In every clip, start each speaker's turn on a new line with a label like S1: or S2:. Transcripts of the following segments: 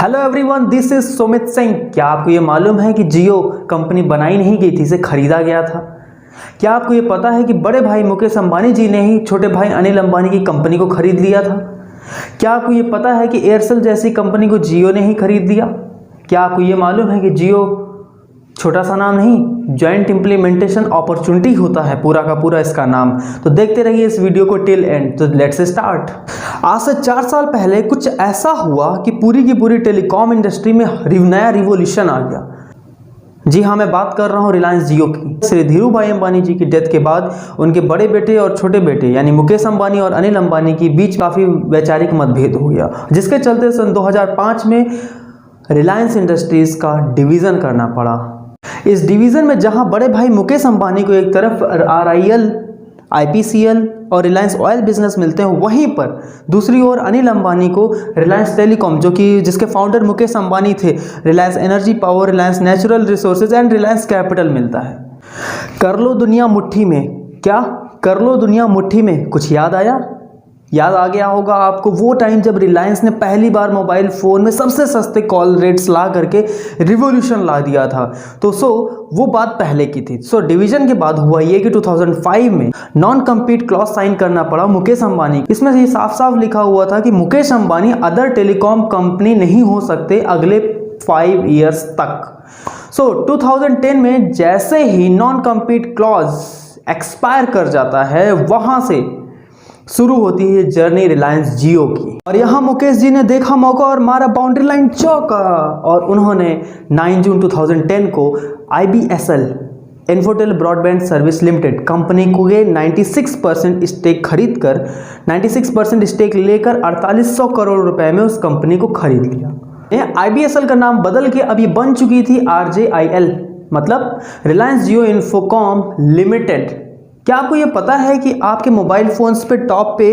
S1: Hello everyone, this is Sumit Singh. क्या आपको ये मालूम है कि जियो कंपनी बनाई नहीं गई थी, इसे खरीदा गया था। क्या आपको ये पता है कि बड़े भाई मुकेश अंबानी जी ने ही छोटे भाई अनिल अंबानी की कंपनी को खरीद लिया था। क्या आपको ये पता है कि एयरसेल जैसी कंपनी को जियो ने ही खरीद लिया। क्या आपको ये मालूम है कि जियो छोटा सा नाम नहीं, जॉइंट इम्प्लीमेंटेशन अपॉर्चुनिटी होता है पूरा का पूरा इसका नाम। तो देखते रहिए इस वीडियो को टिल एंड। तो लेट्स स्टार्ट। आज से 4 साल पहले कुछ ऐसा हुआ कि पूरी की पूरी टेलीकॉम इंडस्ट्री में नया रिवॉल्यूशन आ गया। जी हाँ, मैं बात कर रहा हूँ रिलायंस जियो की। श्री धीरू भाई अंबानी जी की डेथ के बाद उनके बड़े बेटे और छोटे बेटे यानी मुकेश अंबानी और अनिल अंबानी के बीच काफ़ी वैचारिक मतभेद हो गया, जिसके चलते सन 2005 में रिलायंस इंडस्ट्रीज़ का डिवीज़न करना पड़ा। इस डिवीज़न में जहां बड़े भाई मुकेश अंबानी को एक तरफ RIL, IPCL और रिलायंस ऑयल बिजनेस मिलते हैं, वहीं पर दूसरी ओर अनिल अंबानी को रिलायंस टेलीकॉम, जो कि जिसके फाउंडर मुकेश अंबानी थे, Reliance energy power, Reliance natural resources and Reliance capital मिलता है। कर लो दुनिया मुट्ठी में। क्या कर लो दुनिया मुट्ठी में कुछ याद आया? याद आ गया होगा आपको वो टाइम जब रिलायंस ने पहली बार मोबाइल फ़ोन में सबसे सस्ते कॉल रेट्स ला करके रिवॉल्यूशन ला दिया था। तो वो बात पहले की थी। डिवीजन के बाद हुआ ये कि 2005 में नॉन कम्पीट क्लॉज साइन करना पड़ा मुकेश अंबानी। इसमें ये साफ साफ लिखा हुआ था कि Mukesh Ambani other telecom company नहीं हो सकते अगले 5 ईयर्स तक। 2010 में जैसे ही नॉन कम्पीट क्लॉज एक्सपायर कर जाता है, वहां से शुरू होती है जर्नी रिलायंस जियो की। और यहाँ मुकेश जी ने देखा मौका और मारा बाउंड्री लाइन चौका, और उन्होंने 9 जून 2010 को IBSL Infotel broadband service limited company को 96% स्टेक खरीद कर 96% स्टेक लेकर 4800 करोड़ रुपए में उस कंपनी को खरीद लिया। IBSL का नाम बदल के अब ये बन चुकी थी RJIL, मतलब रिलायंस जियो इन्फोकॉम लिमिटेड। क्या आपको ये पता है कि आपके मोबाइल फ़ोन्स पे टॉप पे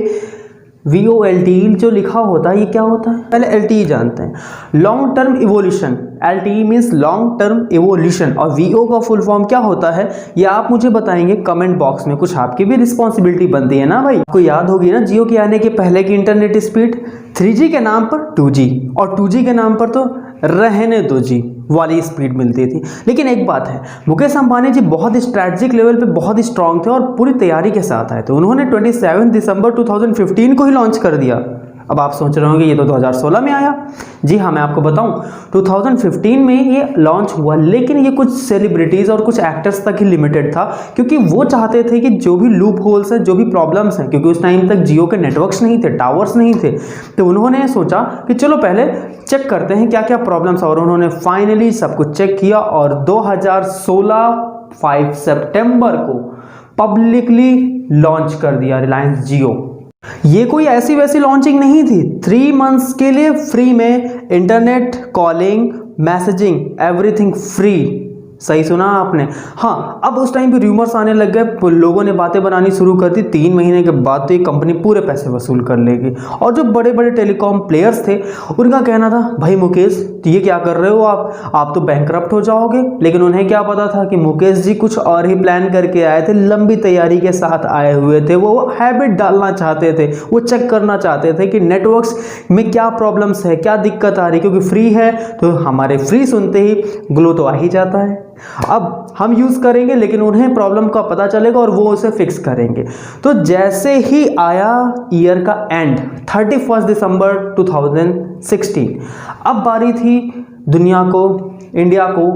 S1: VOLTE जो लिखा होता है, ये क्या होता है? पहले LTE जानते हैं, long term evolution. LTE means long term evolution, और VO का फुल फॉर्म क्या होता है ये आप मुझे बताएंगे कमेंट बॉक्स में। कुछ आपकी भी रिस्पॉन्सिबिलिटी बनती है ना भाई। आपको याद होगी ना जियो के आने के पहले की इंटरनेट स्पीड 3G के नाम पर 2G, और 2G के नाम पर तो रहने 2G वाली स्पीड मिलती थी। लेकिन एक बात है, मुकेश अंबानी जी बहुत स्ट्रैटेजिक लेवल पे बहुत स्ट्रांग थे और पूरी तैयारी के साथ आए थे। उन्होंने 27 दिसंबर 2015 को ही लॉन्च कर दिया। अब आप सोच रहे होंगे ये तो 2016 में आया। जी हाँ, मैं आपको बताऊं 2015 में ये लॉन्च हुआ, लेकिन ये कुछ सेलिब्रिटीज़ और कुछ एक्टर्स तक ही लिमिटेड था, क्योंकि वो चाहते थे कि जो भी लूप होल्स हैं, जो भी प्रॉब्लम्स हैं, क्योंकि उस टाइम तक जियो के नेटवर्क्स नहीं थे, टावर्स नहीं थे, तो उन्होंने सोचा कि चलो पहले चेक करते हैं क्या क्या प्रॉब्लम्स। और उन्होंने फाइनली सब कुछ चेक किया और 2016 5 सितंबर को पब्लिकली लॉन्च कर दिया रिलायंस जियो। ये कोई ऐसी वैसी लॉन्चिंग नहीं थी। 3 मंथ्स के लिए फ्री में internet, calling, messaging, everything free. सही सुना आपने। हाँ, अब उस टाइम पे रूमर्स आने लग गए, लोगों ने बातें बनानी शुरू कर दी 3 महीने के बाद तो ये कंपनी पूरे पैसे वसूल कर लेगी। और जो बड़े बड़े टेलीकॉम प्लेयर्स थे उनका कहना था, भाई मुकेश ये क्या कर रहे हो आप तो बैंकरप्ट हो जाओगे। लेकिन उन्हें क्या पता था कि मुकेश जी कुछ और ही प्लान करके आए थे, लंबी तैयारी के साथ आए हुए थे। वो हैबिट डालना चाहते थे, वो चेक करना चाहते थे कि नेटवर्क्स में क्या प्रॉब्लम्स है, क्या दिक्कत आ रही, क्योंकि फ्री है तो हमारे फ्री सुनते ही ग्लो तो आ ही जाता है। अब हम यूज़ करेंगे, लेकिन उन्हें प्रॉब्लम का पता चलेगा और वो उसे फिक्स करेंगे। तो जैसे ही आया ईयर का एंड 31 दिसंबर 2016, अब बारी थी दुनिया को, इंडिया को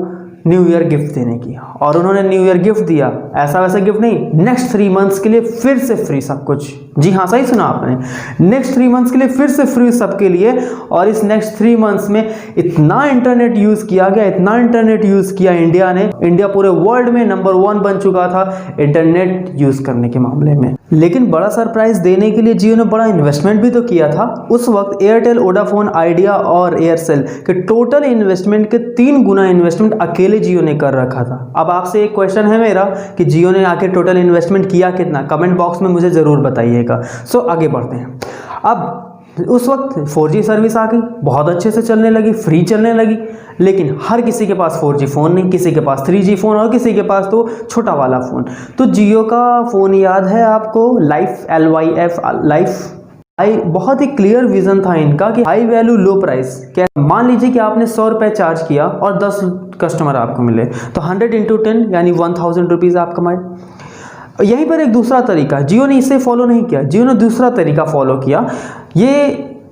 S1: न्यू ईयर गिफ्ट देने की। और उन्होंने न्यू ईयर गिफ्ट दिया, ऐसा वैसा गिफ्ट नहीं, नेक्स्ट 3 मंथ्स के लिए फिर से फ्री सब कुछ। जी हाँ, सही सुना आपने, नेक्स्ट 3 मंथ्स के लिए फिर से फ्री सबके लिए। और इस नेक्स्ट 3 मंथ्स में इतना इंटरनेट यूज़ किया गया, इतना इंटरनेट यूज़ किया इंडिया ने। इंडिया पूरे वर्ल्ड में नंबर 1 बन चुका था इंटरनेट यूज़ करने के मामले में। लेकिन बड़ा सरप्राइज देने के लिए जियो ने बड़ा इन्वेस्टमेंट भी तो किया था। उस वक्त एयरटेल, वोडाफोन, आइडिया और एयरसेल के टोटल इन्वेस्टमेंट के 3 गुना इन्वेस्टमेंट अकेले जियो ने कर रखा था। अब आपसे एक क्वेश्चन है मेरा कि जियो ने आखिर टोटल इन्वेस्टमेंट किया कितना, कमेंट बॉक्स में मुझे ज़रूर बताइएगा। आगे बढ़ते हैं। अब उस वक्त 4G सर्विस आ गई, बहुत अच्छे से चलने लगी, फ्री चलने लगी। लेकिन हर किसी के पास 4G फ़ोन नहीं, किसी के पास 3G फ़ोन और किसी के पास तो छोटा वाला फ़ोन। तो जियो का फ़ोन याद है आपको, लाइफ, LYF, लाइफ बहुत ही क्लियर विजन था इनका कि हाई वैल्यू लो प्राइस। क्या मान लीजिए कि आपने 100 रुपये चार्ज किया और 10 कस्टमर आपको मिले, तो 100 × 10 यानी 1000 रुपीज़ आप कमाए। यहीं पर एक दूसरा तरीका, जियो ने इसे फॉलो नहीं किया, जियो ने दूसरा तरीका फॉलो किया। ये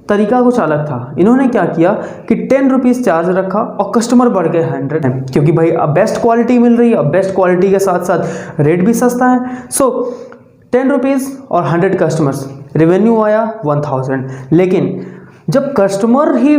S1: तरीका कुछ अलग था। इन्होंने क्या किया कि 10 रुपीज़ चार्ज रखा और कस्टमर बढ़ गए 100, क्योंकि भाई अब बेस्ट क्वालिटी मिल रही है, अब बेस्ट क्वालिटी के साथ साथ रेट भी सस्ता है। सो 10 रुपीज़ और 100 कस्टमर्स, रेवेन्यू आया 1000। लेकिन जब कस्टमर ही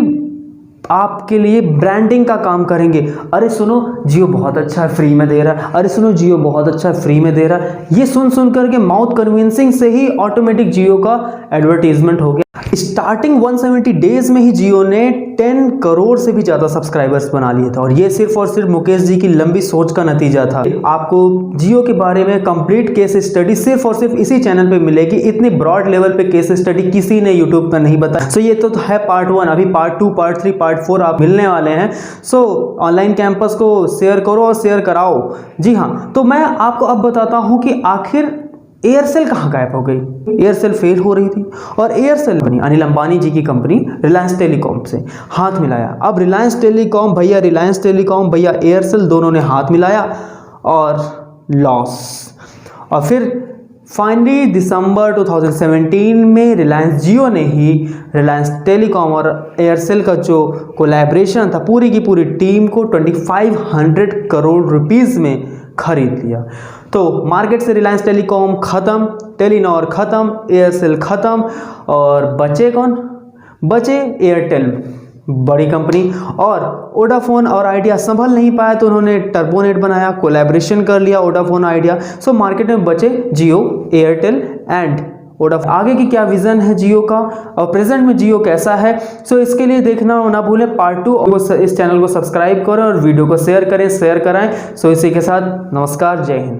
S1: आपके लिए ब्रांडिंग का काम करेंगे, अरे सुनो जियो बहुत अच्छा है फ्री में दे रहा है, अरे सुनो जियो बहुत अच्छा है फ्री में दे रहा है, ये सुन करके माउथ कन्विंसिंग से ही ऑटोमेटिक जियो का एडवर्टीजमेंट हो गया। स्टार्टिंग 170 डेज में ही जियो ने 10 करोड़ से भी ज़्यादा सब्सक्राइबर्स बना लिए थे, और ये सिर्फ और सिर्फ मुकेश जी की लंबी सोच का नतीजा था। आपको जियो के बारे में कंप्लीट केस स्टडी सिर्फ और सिर्फ इसी चैनल पे मिलेगी। इतनी ब्रॉड लेवल पे केस स्टडी किसी ने यूट्यूब पर नहीं बताया। सो ये तो है पार्ट 1, अभी पार्ट 2, पार्ट 3, पार्ट 4 आप मिलने वाले हैं। सो ऑनलाइन कैंपस को शेयर करो और शेयर कराओ। जी हाँ, तो मैं आपको अब बताता हूँ कि आखिर एयरसेल कहाँ गायब हो गई। एयरसेल फेल हो रही थी और एयरसेल बनी अनिल अंबानी जी की कंपनी रिलायंस टेलीकॉम से हाथ मिलाया। अब रिलायंस टेलीकॉम भैया एयरसेल दोनों ने हाथ मिलाया और लॉस। और फिर फाइनली दिसंबर 2017 में रिलायंस जियो ने ही रिलायंस टेलीकॉम और एयरसेल का जो कोलैबोरेशन था, पूरी की पूरी टीम को 2500 करोड़ रुपीस में खरीद लिया। तो मार्केट से रिलायंस टेलीकॉम खत्म, टेलीनॉर खत्म, एयरसेल खत्म, और बचे कौन? बचे एयरटेल, बड़ी कंपनी। और वोडाफोन और आइडिया संभल नहीं पाया तो उन्होंने टर्बोनेट बनाया, कोलैबोरेशन कर लिया वोडाफोन आइडिया। सो मार्केट में बचे जियो, एयरटेल एंड वोडाफोन। आगे की क्या विजन है जियो का और प्रेजेंट में जियो कैसा है, सो इसके लिए देखना ना भूलें पार्ट 2। इस चैनल को सब्सक्राइब करें और वीडियो को शेयर करें, शेयर कराएं। सो इसी के साथ नमस्कार, जय हिंद।